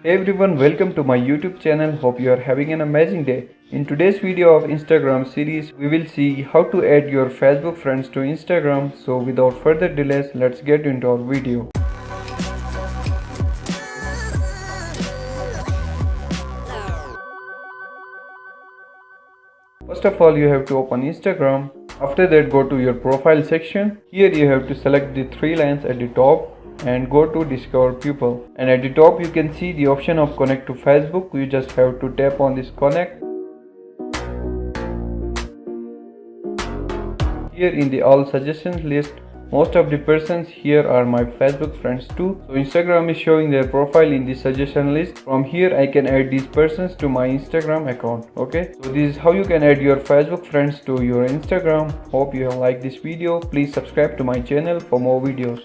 Hey everyone, welcome to my YouTube channel. Hope you are having an amazing day. In today's video of Instagram series, we will see how to add your Facebook friends to Instagram. So without further delays, let's get into our video. First of all, you have to open Instagram. After that, go to your profile section. Here you have to select the three lines at the top and go to discover people, and at the top you can see the option of connect to Facebook. You just have to tap on this connect. Here in the all suggestions list, most of the persons here are my Facebook friends too. So Instagram is showing their profile in the suggestion list. From here I can add these persons to my Instagram account. Okay, so this is how you can add your Facebook friends to your Instagram. Hope you have liked this video. Please subscribe to my channel for more videos.